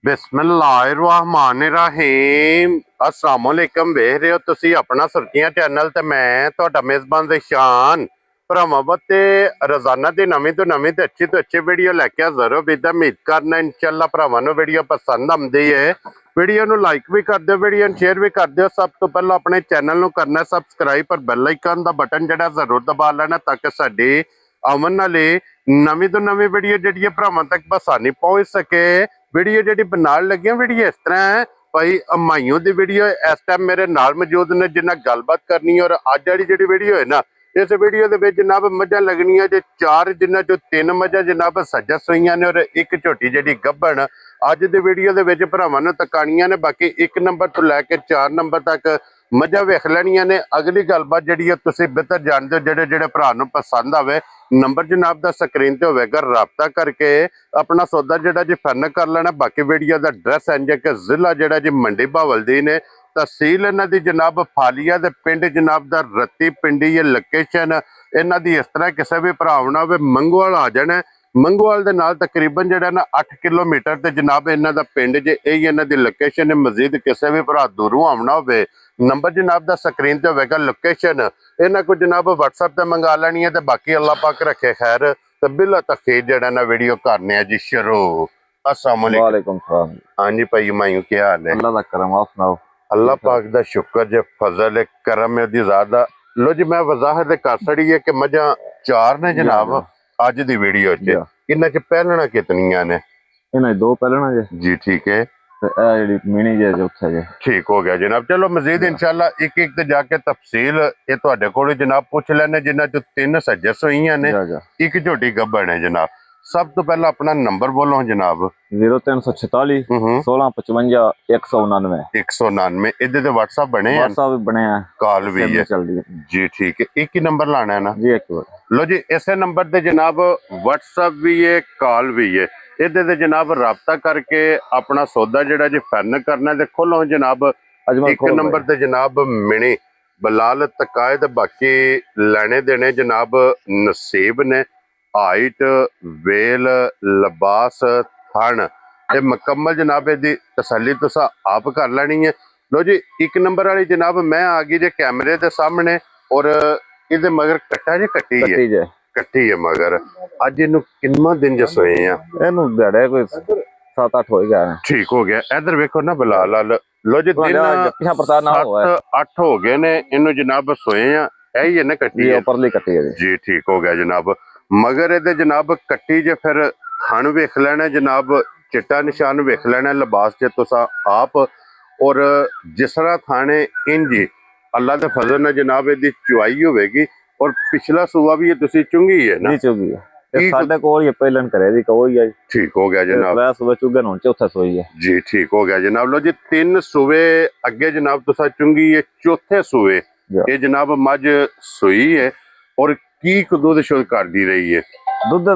ਬਿਸਮਿल्लाहिर्रहमानिर्रहीम अस्सलाम वालेकुम। ਵੇਖ ਰਹੇ ਹੋ ਤੁਸੀਂ ਆਪਣਾ ਸੁਰਖੀਆਂ ਚੈਨਲ ਤੇ ਮੈਂ ਤੁਹਾਡਾ ਮੇਜ਼ਬਾਨ ਰਿਸ਼ਾਨ। ਭਰਾਵਾਂ ਤੇ ਰੋਜ਼ਾਨਾ ਦੀ ਨਵੀਂ ਤੋਂ ਅੱਛੀ ਵੀਡੀਓ ਲੈ ਕੇ ਹਾਜ਼ਰ ਹੋ। ਵੀ ਉਮੀਦ ਕਰਨਾ ਇਨਸ਼ਾਅੱਲਾ ਭਰਾਵਾਂ ਨੂੰ ਵੀਡੀਓ ਪਸੰਦ ਆਉਂਦੀ ਹੈ। ਵੀਡੀਓ ਨੂੰ ਲਾਈਕ ਵੀ ਕਰ ਦਿਓ, ਵੀਡੀਓ ਨੂੰ ਸ਼ੇਅਰ ਵੀ ਕਰ ਦਿਓ। ਸਭ ਤੋਂ ਪਹਿਲਾਂ ਆਪਣੇ ਚੈਨਲ ਨੂੰ ਕਰਨਾ ਸਬਸਕ੍ਰਾਈਬ ਪਰ ਬੈਲ ਆਈਕਨ ਦਾ ਬਟਨ ਜਿਹੜਾ ਜ਼ਰੂਰ ਦਬਾ ਲੈਣਾ ਤਾਂ ਕਿ ਸਾਡੀ ਆਉਣ ਵਾਲੀ ਨਵੀਂ ਤੋਂ ਨਵੀਂ ਵੀਡੀਓ ਜਿਹੜੀ ਭਰਾਵਾਂ ਤੱਕ ਆਸਾਨੀ ਪਹੁੰਚ ਸਕੇ। ਵੀਡੀਓ ਜਿਹੜੀ ਬਣਾਉਣ ਲੱਗਿਆ ਵੀਡੀਓ ਇਸ ਤਰ੍ਹਾਂ ਹੈ ਭਾਈ ਅਮਾਈਓ ਦੀ ਵੀਡੀਓ ਇਸ ਟਾਈਮ ਮੇਰੇ ਨਾਲ ਮੌਜੂਦ ਨੇ ਜਿਨ੍ਹਾਂ ਗੱਲਬਾਤ ਕਰਨੀ। ਔਰ ਅੱਜ ਵਾਲੀ ਜਿਹੜੀ ਵੀਡੀਓ ਹੈ ਨਾ ਇਸ ਵੀਡੀਓ ਦੇ ਵਿੱਚ ਜਨਾਬ ਮੱਝਾਂ ਲੱਗਣੀਆਂ ਜੇ 4 ਜਿਨ੍ਹਾਂ ਚੋਂ 3 ਮੱਝਾਂ ਜਨਾਬ ਸੱਜਸ ਹੋਈਆਂ ਨੇ ਔਰ ਇੱਕ ਝੋਟੀ ਜਿਹੜੀ ਗੱਭਣ ਅੱਜ ਦੀ ਵੀਡੀਓ ਦੇ ਵਿੱਚ ਭਰਾਵਾਂ ਨੂੰ ਤਕਾਣੀਆਂ ਨੇ। ਬਾਕੀ 1 ਨੰਬਰ ਤੋਂ ਲੈ ਕੇ 4 ਨੰਬਰ ਤੱਕ ਮੱਝਾਂ ਵੇਖ ਲੈਣੀਆਂ ਨੇ। ਅਗਲੀ ਗੱਲਬਾਤ ਜਿਹੜੀ ਹੈ ਤੁਸੀਂ ਬਿਹਤਰ ਜਾਣਦੇ ਹੋ। ਜਿਹੜੇ ਭਰਾ ਨੂੰ ਪਸੰਦ ਆਵੇ ਨੰਬਰ ਜਨਾਬ ਦਾ ਸਕਰੀਨ ਤੇ ਹੋਵੇਗਾ, ਰਾਬਤਾ ਕਰਕੇ ਆਪਣਾ ਸੌਦਾ ਜਿਹੜਾ ਜੀ ਫਾਈਨਲ ਕਰ ਲੈਣਾ। ਬਾਕੀ ਵੀਡੀਓ ਦਾ ਐਡਰੈਸ ਇੰਜ ਕਿ ਜ਼ਿਲ੍ਹਾ ਜਿਹੜਾ ਜੀ ਮੰਡੀ ਬਹਾਵਲਦੀਨ ਹੈ, ਤਹਿਸੀਲ ਇਹਨਾਂ ਦੀ ਜਨਾਬ ਫਾਲੀਆ ਦੇ ਪਿੰਡ ਜਨਾਬ ਦਾ ਰੱਤੀ ਪਿੰਡੀ। ਇਹ ਲੋਕੇਸ਼ਨ ਇਹਨਾਂ ਦੀ ਇਸ ਤਰ੍ਹਾਂ ਕਿਸੇ ਵੀ ਭਰਾ ਆਉਣਾ ਹੋਵੇ ਮੰਗੋਵਾਲ ਆ ਜਾਣਾ। ਮੰਗੋਵਾਲ ਦੇ ਨਾਲ ਤਕਰੀਬਨ ਜਿਹੜਾ ਨਾ 8 ਕਿਲੋਮੀਟਰ ਤੇ ਜਨਾਬ ਇਹਨਾਂ ਦਾ ਪਿੰਡ ਜੇ ਇਹ ਇਹਨਾਂ ਦੀ ਲੋਕੇਸ਼ਨ ਹੈ। ਮਜ਼ੀਦ ਕਿਸੇ ਵੀ ਭਰਾ ਦੂਰੋਂ ਆਉਣਾ ਹੋਵੇ ਨੰਬਰ ਜਨਾਬ ਦਾ ਸਕਰੀਨ ਤੇ ਹੋਵੇਗਾ, ਲੋਕੇਸ਼ਨ ਇਹਨਾਂ ਕੋ ਜਨਾਬ WhatsApp ਤੇ ਮੰਗਾ ਲੈਣੀ ਹੈ। ਤੇ ਬਾਕੀ ਅੱਲਾਹ ਪਾਕ ਰੱਖੇ ਖੈਰ। ਤੇ ਬਿਲਾ ਤਖੀਰ ਜਿਹੜਾ ਨਾ ਵੀਡੀਓ ਕਰਨੇ ਆ ਜੀ ਸ਼ੁਰੂ। अस्सलाम वालेकुम सलाम। हाँ जी भाई मायू क्या हाल है? अल्लाह दा करम, आप सुनाओ। अल्लाह पाक दा शुक्र जे फजल है करम है दी ज़्यादा। लो जी मैं वजाहत कर छड़ी है कि मझां 4 ने जनाब अज दी वीडियो च इन्हां च पहलना कितनियां ने? इन्हां 2 पहलना जी ठीक है। ते ए जेडी मिनी जे चौथा जे ठीक हो गया जनाब। चलो मजीद इंशाल्लाह एक एक ते जाके तफसील ये तुहाडे कोल जनाब पूछ लैने जिन्हां च 3 सज्जस होईयां ने, एक झोटी गब्बन है जनाब। सब तो पहला अपना नंबर बोलो जनाब। 0346 1655 199 199। इधर ते व्हाट्सएप बने हैं, व्हाट्सएप बने हैं, कॉल भी है चलदी है जी ठीक है। एक ही नंबर लाना है ना जी? एक बार लो जी इसे नंबर ते जनाब व्हाट्सएप भी है, कॉल भी है। इधर ते जनाब राब्ता करके अपना सौदा जेड़ा जी फाइनल करना है। ते खोलो जनाब एक नंबर ते जनाब मिनी बलाल तकायद। बाकी लेने देने जनाब नसीब ने। हाइट वेल लिबास थन ये मुकम्मल जनाब दी तसल्ली तुसा आप कर लेनी है। लो जी 1 नंबर वाली जनाब मैं आ गई जे कैमरे के सामने। और इहदे मगर कट्टा जी कट्टी है मगर अज इनू किन्ना दिन जो सोए हैं? इनू दिहाड़े कोई 7-8 हो गया है। ठीक हो गया। इधर वेखो ना बिलाल अल लो जी दिन 7-8 हो गए ने इनू जनाब सोए हैं। यही है ना कट्टी है ऊपरली कट्टी है जी ठीक हो गया जनाब। मगर ये जनाब कट्टी जे फिर थन वेख लेना जनाब, चिट्टा निशान वेख लेना लिबास जे तुसा आप। और जिस तरह थाने इंज अल्लाह के फजल ने जनाब इहदी चुआई होवेगी। और पिछला सूआ भी ये तुसी चुंगी है ना? चुंगी है साडे कोल ही पहलन करे दी कोई है। ठीक हो गया जनाब। सुबह चुगन हुन चौथा सोई है जी ठीक हो गया जनाब। लो जी 3 सूबे अगे जनाब तुसा चुंगी है, चौथे सूबे ये जनाब मझ सोई है। और की दूध शुद्ध कर दी रही है? दूध दा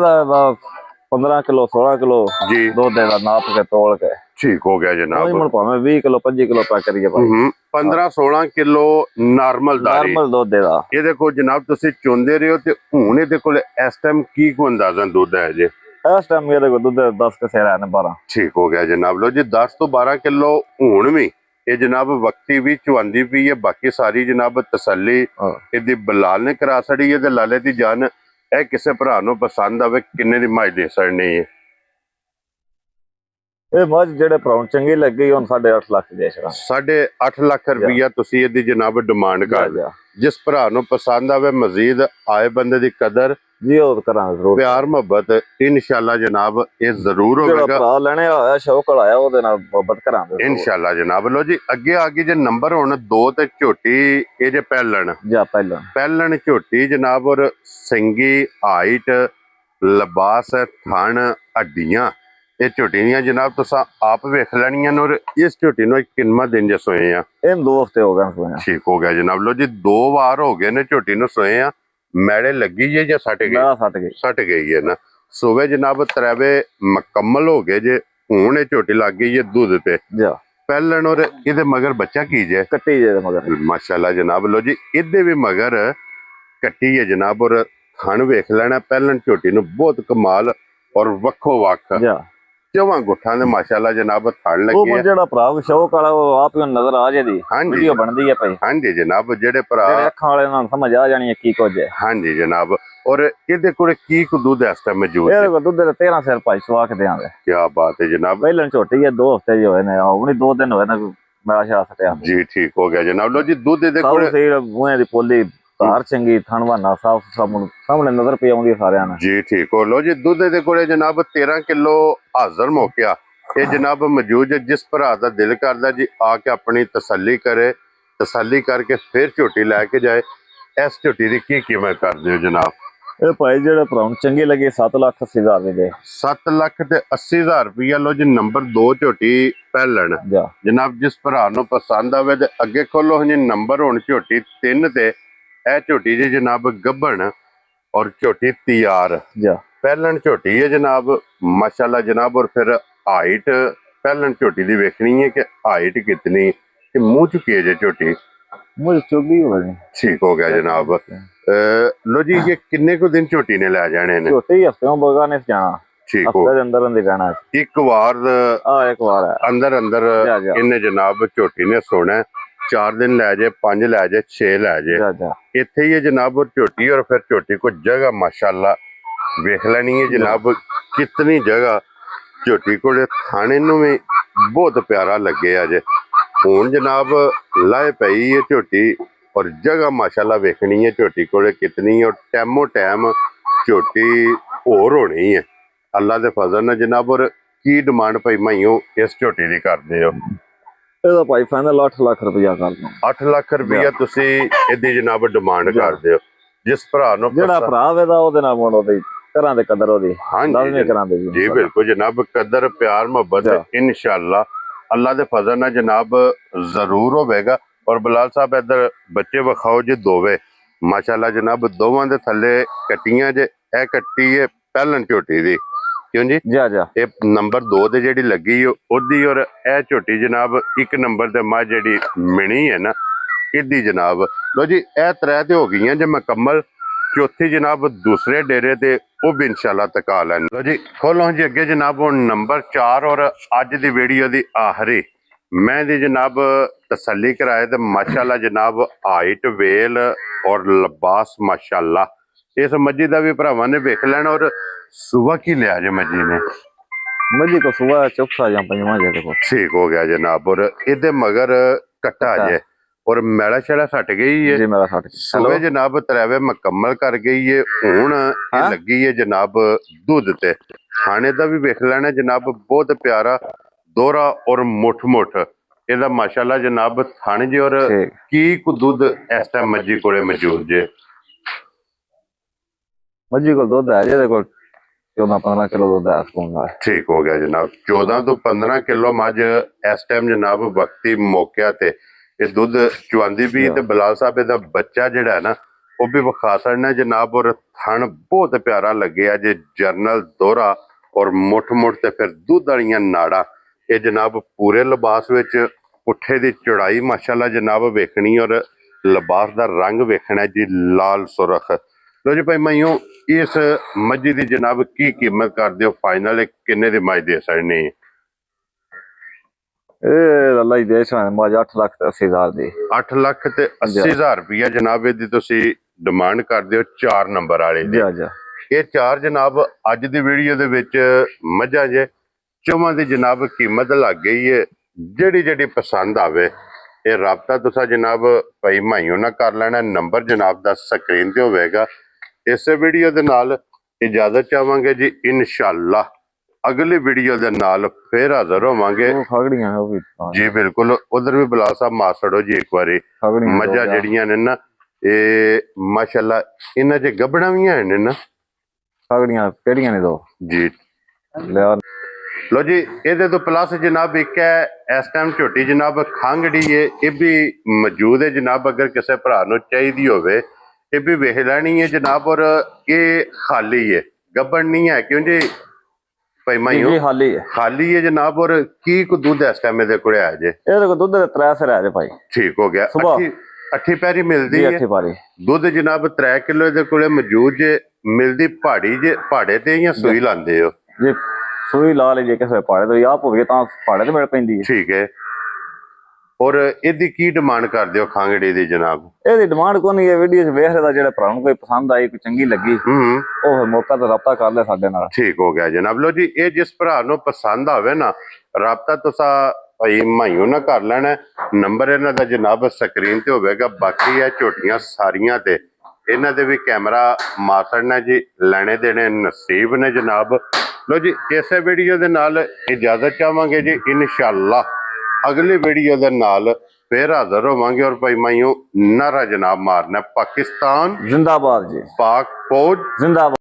15 किलो 16 किलो जी दूध दा नाप के तोल के। ठीक हो गया जनाब। मन भावे 20 किलो 25 किलो पैक करिए 15-16 किलो नॉर्मल दूध दा। ये देखो जनाब तुसी चुंदे रहे हो ते हुण इहदे कोल इस टाइम की को अंदाजन दूध है जे? इस टाइम मेरे को दूध 10 के सेरा है 12। ठीक हो गया जनाब। लो जी 10 तो 12 किलो हुण भी ये जनाब वक्ती भी चुआंदी पी है। बाकी सारी जनाब तसल्ली इहदी बलाल ने करा छड़ी है। ते लाले दी जान ए किसे भरा नूं पसंद आवे किन्ने दी मझ दे छड़नी है? ਇਹ ਮੱਝ ਜਿਹੜੇ ਭਰਾਉਣ ਚੰਗੀ ਲੱਗੀ ਹੁਣ 8.5 ਲੱਖ ਦੇ ਛੜਾ। 8.5 ਲੱਖ ਰੁਪਇਆ ਤੁਸੀਂ ਇਹਦੀ ਜਨਾਬ ਡਿਮਾਂਡ ਕਰ ਦਿਓ। ਜਿਸ ਭਰਾ ਨੂੰ ਪਸੰਦ ਆਵੇ ਮਜ਼ੀਦ ਆਏ ਬੰਦੇ ਦੀ ਕਦਰ ਜੀ ਉਹ ਕਰਾਂਗੇ ਜ਼ਰੂਰ। ਪਿਆਰ ਮੁਹੱਬਤ ਇੰਸ਼ਾਅੱਲਾ ਜਨਾਬ ਇਹ ਜ਼ਰੂਰ ਹੋਵੇਗਾ। ਜਿਹੜਾ ਭਰਾ ਲੈਣੇ ਆਇਆ ਸ਼ੌਕ ਆਇਆ ਉਹਦੇ ਨਾਲ ਮੁਹੱਬਤ ਕਰਾਂਗੇ ਇੰਸ਼ਾਅੱਲਾ ਜਨਾਬ। ਲੋ ਜੀ ਅੱਗੇ ਆ ਗਈ ਜੇ ਨੰਬਰ ਹੁਣ 2 ਤੇ ਝੋਟੀ ਇਹ ਜੇ ਪਹਿਲਣ ਪਹਿਲਣ ਝੋਟੀ ਜਨਾਬ। ਔਰ ਸਿੰਗੀ ਹਾਈਟ ਲਿਬਾਸ ਥਣ ਹੱਡੀਆਂ ਇਹ ਝੋਟੀ ਦੀਆਂ ਜਨਾਬ तुसा आप वेख लैनियां। और इस झोटी ਨੂੰ ਕਿੰਨਾ ਦਿਨ ਜੇ सोए ਆ? ਇਹਨੂੰ 2 ਹਫ਼ਤੇ ਹੋ ਗਏ सोए। ठीक हो गया जनाब। लो जी 2 ਵਾਰ ਹੋ ਗਏ ਨੇ ਝੋਟੀ ਨੂੰ सोए ਆ। मैड़े लगी है या सट गई? सट गई है ना। सुबह जनाब तरवे मुकम्मल हो गए जे हुण ये झोटी लग गई है दूध पे पहलन। और इहदे मगर बच्चा की जे? कट्टी जे मगर माशाल्लाह जनाब। लो जी इहदे भी मगर कट्टी है जनाब। और थन वेख लेना पहलन झोटी नूं बहुत कमाल और वक्खो वक्ख ਚੌਵਾਂ ਗੁੱਠਾਂ ਦੇ ਮਾਸ਼ਾਅੱਲਾ ਜਨਾਬ ਥਣ ਉਹ ਲੱਗੇ ਆ। ਜਿਹੜਾ ਭਰਾ ਸ਼ੌਕ ਵਾਲਾ ਉਹ ਆਪ ਹੀ ਨਜ਼ਰ ਆ ਜਾਂਦੀ ਹਾਂਜੀ ਵੀਡੀਓ ਬਣਦੀ ਹੈ ਭਾਈ, ਹਾਂਜੀ ਜਨਾਬ ਜਿਹੜੇ ਭਰਾ ਜਿਹੜੇ ਅੱਖਾਂ ਵਾਲੇ ਨਾਲ ਸਮਝ ਆ ਜਾਣੀ ਹੈ ਕੀ ਕੁਝ ਹੈ। ਹਾਂਜੀ ਜਨਾਬ। ਔਰ ਇਹਦੇ ਕੋਲ ਕੀ ਕੁ ਦੁੱਧ ਇਸ ਟਾਈਮ ਮੌਜੂਦ ਹੈ? ਇਹਦੇ ਕੋਲ ਦੁੱਧ ਦੇ 13 ਸਿਰ ਭਾਈ ਸਵਾ ਕੇ ਦਿਆਂਗੇ। ਕੀ ਬਾਤ ਹੈ ਜਨਾਬ। ਪਹਿਲਾਂ ਝੋਟੀ ਹੈ 2 ਹਫ਼ਤੇ ਹੋਏ ਨੇ, ਹੁਣੀ 2 ਦਿਨ ਹੋਏ ਨੇ ਮੈਂ ਸ਼ਾ ਸਟਿਆ ਜੀ ਠੀਕ ਹੋ ਗਿਆ ਜਨਾਬ। ਲੋ ਜੀ ਦੁੱਧ ਇਹਦੇ ਕੋਲ ਸਾਊ ਸੀਲ ਮੂੰਹ ਦੀ ਪੋਲੀ ਧਾਰ ਚੰਗੀ ਥਣਵਾਨਾ ਸਾਫ ਸਾਹਮਣੇ ਨਜ਼ਰ ਪਈ ਆਉਂਦੀ ਸਾਰਿਆਂ ਨੂੰ। ਜੀ ਠੀਕ ਹੋ। ਲੋ ਜੀ ਦੁੱਧ ਇਹਦੇ ਕੋਲੇ ਜਨਾਬ 13 ਕਿਲੋ ਹਾਜ਼ਰ ਮੌਕਿਆ ਇਹ ਜਨਾਬ ਮੌਜੂਦ ਹੈ। ਜਿਸ ਭਰਾ ਦਾ ਦਿਲ ਕਰਦਾ ਜੀ ਆ ਕੇ ਆਪਣੀ ਤਸੱਲੀ ਕਰੇ, ਤਸੱਲੀ ਕਰਕੇ ਫਿਰ ਝੋਟੀ ਲੈ ਕੇ ਜਾਏ। ਇਸ ਝੋਟੀ ਦੀ ਕੀ ਕੀਮਤ ਕਰਦੇ ਹੋ ਜਨਾਬ? ਇਹ ਭਾਈ ਜਿਹੜੇ ਭਰਾ ਨੂੰ ਚੰਗੀ ਲੱਗੀ 7,80,000 ਦੇ 7,80,000 ਰੁਪਇਆ। ਲੋ ਜੀ ਨੰਬਰ 2 ਝੋਟੀ ਪਹਿਲਣ ਜਾ ਜਨਾਬ। ਜਿਸ ਭਰਾ ਨੂੰ ਪਸੰਦ ਆਵੇ ਤੇ ਅੱਗੇ ਖੋਲੋ ਜੀ ਨੰਬਰ। ਹੁਣ ਝੋਟੀ 3 ਤੇ ਇਹ ਝੋਟੀ ਜੀ ਜਨਾਬ ਗੱਭਣ ਔਰ ਝੋਟੀ ਤਿਆਰ ਜਾ ਪਹਿਲਣ ਝੋਟੀ ਹੈ ਜਨਾਬ ਮਾਸ਼ਾਅੱਲਾ ਜਨਾਬ। ਔਰ ਫਿਰ ਹਾਈਟ ਪਹਿਲਣ ਝੋਟੀ ਦੀ ਵੇਖਣੀ ਹੈ ਕਿ ਹਾਈਟ ਕਿਤਨੀ ਤੇ ਮੂੰਹ ਚੁੱਕੀ ਜੇ ਝੋਟੀ। ਮੁझे चुगी हो गई ठीक हो गया जनाब। लो जी ये किन्ने को दिन झोटी ने लै जाने ने? छोटी हफ्ते बगाने से जाना, ठीक हो। हफ्ते के अंदर अंदर रहना है। एक बार एक बार है अंदर अंदर जा। इन्हें जनाब झोटी ने सोना 4 दिन लै जाए, 5 लै जाए, 6 लै जाए, जा। इत्थे ही है जनाब। और झोटी और फिर झोटी को जगह माशाअल्लाह वेख लेनी है जनाब कितनी जगह झोटी को खाने नूं भी बहुत प्यारा लगे अजे। ਹੁਣ जनाब लाए पई है झोटी और जगह माशाल्लाह वेखनी है झोटी को कितनी और टाइमो टाइम झोटी होर होनी है अल्लाह दे फजल नाल जनाब। और की डिमांड भाई माइयों इस झोटी दी करदे हो? ਇਹਦਾ ਭਾਈ ਫਾਈਨਲ 8 ਲੱਖ ਰੁਪਇਆ ਕਰ ਦੋ। 8 ਲੱਖ ਰੁਪਇਆ ਤੁਸੀਂ ਇਹਦੀ ਜਨਾਬ ਡਿਮਾਂਡ ਕਰਦੇ ਹੋ। ਜਿਸ ਭਰਾ ਨੂੰ ਜਿਹੜਾ ਭਰਾ ਵੇਦਾ ਉਹਦੇ ਨਾਲ ਮੋੜ ਉਹਦੀ ਘਰਾਂ ਦੇ ਕਦਰ ਉਹਦੀ ਹਾਂਜੀ ਕਰਾਂਦੇ ਜੀ ਬਿਲकुल जनाब। कदर प्यार मोहब्बत इंशाअल्लाह अल्लाह दे फजल नाल जनाब जरूर होवेगा। और बिलाल साहब इधर बच्चे विखाओ जी दोवे माशाअल्लाह जनाब। दोवां दे थल्ले कट्टियां जे ए कट्टी है पहलन झोटी दी क्यों जी जा जा। ये नंबर 2 ते जेडी लगी ओदी और ए झोटी जनाब 1 नंबर ते मां जेडी मिनी है ना इदी जनाब। लो जी ए 3 ते हो गई जे मुकम्मल। चौथी जनाब दूसरे डेरे ते वो भी इंशाल्लाह तका लैन। लो जी खोलो जी अगे जनाब हुण नंबर 4 और अज दी वीडियो दी आखिरी मैं दी जनाब तसल्ली कराए ते माशाल्लाह जनाब हाइट वेल और लिबास माशाल्लाह इस मजी दा भी भरावां ने वेख लेना। और सुबह की लिया जे मजी ने? मजी को सुबह चौथा या पंजवां जे देखो ठीक हो गया जनाब। और इहदे मगर कट्टा जे और मैला शैला सट गई है जी मेरा सट सुबह जनाब तरावे मुकम्मल कर गई है। हुण ये लगी है जनाब दूध ते खाने दा भी वेख लेना जनाब। बहुत प्यारा दोहरा और मुठ मुठ ਇਹਦਾ माशाल्लाह जनाब थाने जे। और की को दूध इस टाइम मजी कोले मौजूद जे? मजी को दूध है जे देखो 14-15 किलो दूध है सकूंगा। ठीक हो गया जनाब। 14 तो 15 किलो मझ इस टाइम जनाब वक्ती मौके ते ਇਹ ਦੁੱਧ ਚੁਆਂਦੀ ਵੀ ਤੇ ਬਲਾਲ ਸਾਹਿਬ ਇਹਦਾ ਬੱਚਾ ਜਿਹੜਾ ਹੈ ਨਾ ਉਹ ਵੀ ਵਿਖਾ ਸਕਣਾ ਜਨਾਬ। ਔਰ ਥਣ ਬਹੁਤ ਪਿਆਰਾ ਲੱਗਿਆ ਜੇ ਜਰਨਲ ਦੋਹਰਾ ਔਰ ਮੁੱਠ ਮੁੱਠ ਤੇ ਫਿਰ ਦੁੱਧ ਵਾਲੀਆਂ ਨਾੜਾਂ ਇਹ ਜਨਾਬ ਪੂਰੇ ਲਿਬਾਸ ਵਿੱਚ ਪੁੱਠੇ ਦੀ ਚੌੜਾਈ ਮਾਸ਼ਾਅੱਲਾ ਜਨਾਬ ਵੇਖਣੀ। ਔਰ ਲਿਬਾਸ ਦਾ ਰੰਗ ਵੇਖਣਾ ਜੀ ਲਾਲ ਸੁਰਖ। ਲੋ ਜੀ ਭਾਈ ਮਾਈਓ ਇਸ ਮੱਝੀ ਦੀ ਜਨਾਬ ਕੀ ਕੀਮਤ ਕਰਦੇ ਹੋ ਫਾਈਨਲ ਕਿੰਨੇ ਦੀ ਮੱਝ ਦੇ ਸਕਦੇ? ਅੱਲਾ ਹੀ ਦੇ ਸਕਦਾ ਮੱਝ 8,80,000 ਦੀ। 8,80,000 ਰੁਪਇਆ ਜਨਾਬ ਇਹਦੀ ਤੁਸੀਂ ਡਿਮਾਂਡ ਕਰਦੇ ਹੋ 4 ਨੰਬਰ ਵਾਲੇ ਦੀ। ਜਾ ਜਾ। ਇਹ 4 ਜਨਾਬ ਅੱਜ ਦੀ ਵੀਡੀਓ ਦੇ ਵਿੱਚ ਮੱਝਾਂ ਜੇ ਚੌਵਾਂ ਦੀ ਜਨਾਬ ਕੀਮਤ ਲੱਗ ਗਈ ਹੈ। ਜਿਹੜੀ ਜਿਹੜੀ ਪਸੰਦ ਆਵੇ ਇਹ ਰਾਬਤਾ ਤੁਸੀਂ ਜਨਾਬ ਭਾਈ ਮਾਈਓ ਨਾਲ ਕਰ ਲੈਣਾ। ਨੰਬਰ ਜਨਾਬ ਦਾ ਸਕਰੀਨ ਤੇ ਹੋਵੇਗਾ। ਇਸੇ ਵੀਡੀਓ ਦੇ ਨਾਲ ਇਜਾਜ਼ਤ ਚਾਹਾਂਗੇ ਜੀ इंशाअल्लाह अगली वीडियो दे नाल फिर हाजिर होवांगे। खगड़ियां है भी जी बिल्कुल। उधर भी बिलाल साहब मार छड़ो जी एक बारी मझा जड़ियां ने ना ये माशाल्लाह इन्हां च गबड़ा भी हैं ना खगड़ियां केड़ियां ने दो जी। लो जी ਇਹਦੇ ਤੋਂ प्लस जनाब एक है इस टाइम झोटी जनाब खंगड़ी है ये भी मौजूद है जनाब। अगर किसी भरा नूं चाहिदी होवे ये भी वेख लैनी है जनाब। और ये खाली है गब्बड़ नहीं है क्यों जी भाई माइयो खाली है जनाब। और की को दूध इस टाइम ਇਹਦੇ ਕੋਲੇ ਆ ਜੇ? ਇਹਦੇ ਕੋਲ ਦੁੱਧ ਦੇ 3 ਸਿਰ ਆ ਜੇ ਭਾਈ। ठीक हो गया। ਅੱਠੀ ਪੈਰੀ ਮਿਲਦੀ ਹੈ ਦੁੱਧ ਜਨਾਬ 3 ਕਿਲੋ ਇਹਦੇ ਕੋਲੇ ਮੌਜੂਦ ਜੇ। ਮਿਲਦੀ ਪਹਾੜੀ ਜੇ ਪਹਾੜੇ ਤੇ ਜਾਂ ਸੂਈ ਲਾਉਂਦੇ ਹੋ ਜੀ? ਸੂਈ ਲਾ ਲਈ ਜੇ ਕਿਸੇ ਪਹਾੜੇ ਤੋਂ ਆਪ ਹੋਵੇ ਤਾਂ ਪਹਾੜੇ ਤੇ ਮਿਲ ਪੈਂਦੀ ਹੈ। ਠੀਕ ਹੈ। ਔਰ ਇਹਦੀ ਕੀ ਡਿਮਾਂਡ ਕਰਦੇ ਹੋ ਖਾਂਗੜੀ ਦੀ ਜਨਾਬ? ਇਹਦੀ ਡਿਮਾਂਡ ਕੋਈ ਨਹੀਂ ਹੈ, ਵੀਡੀਓ 'ਚ ਵੇਖ ਰਿਹਾ ਜਿਹੜਾ ਭਰਾ ਨੂੰ ਕੋਈ ਪਸੰਦ ਆਈ, ਕੋਈ ਚੰਗੀ ਲੱਗੀ, ਉਹ ਫਿਰ ਮੌਕਾ ਤੇ ਰਾਬਤਾ ਕਰ ਲੈ ਸਾਡੇ ਨਾਲ। ਠੀਕ ਹੋ ਗਿਆ ਜਨਾਬ। ਲੋ ਜੀ, ਇਹ ਜਿਸ ਭਰਾ ਨੂੰ ਪਸੰਦ ਆਵੇ ਨਾ, ਰਾਬਤਾ ਤੁਸੀਂ ਭਾਈ ਮਾਈਓ ਨਾ ਕਰ ਲੈਣਾ। ਨੰਬਰ ਇਹਨਾਂ ਦਾ ਜਨਾਬ ਸਕਰੀਨ ਤੇ ਹੋਵੇਗਾ। ਬਾਕੀ ਇਹ ਝੋਟੀਆਂ ਸਾਰੀਆਂ ਤੇ ਇਹਨਾਂ ਦੇ ਵੀ ਕੈਮਰਾ ਮਾਸੜਨਾ ਜੀ, ਲੈਣੇ ਦੇਣੇ ਨਸੀਬ ਨੇ ਜਨਾਬ। ਲੋ ਜੀ, ਇਸੇ ਵੀਡੀਓ ਦੇ ਨਾਲ ਇਜਾਜ਼ਤ ਚਾਹਾਂਗੇ ਜੀ। ਇਨਸ਼ਾਅੱਲਾ ਅਗਲੀ ਵੀਡੀਓ ਦੇ ਨਾਲ ਫੇਰ ਹਾਜ਼ਰ ਹੋਵਾਂਗੇ। ਔਰ ਭਾਈ ਮਾਈਓ ਨਾਰਾ ਜਨਾਬ ਮਾਰਨਾ, ਪਾਕਿਸਤਾਨ ਜ਼ਿੰਦਾਬਾਦ ਜੀ, ਪਾਕ ਫੌਜ ਜ਼ਿੰਦਾਬਾਦ।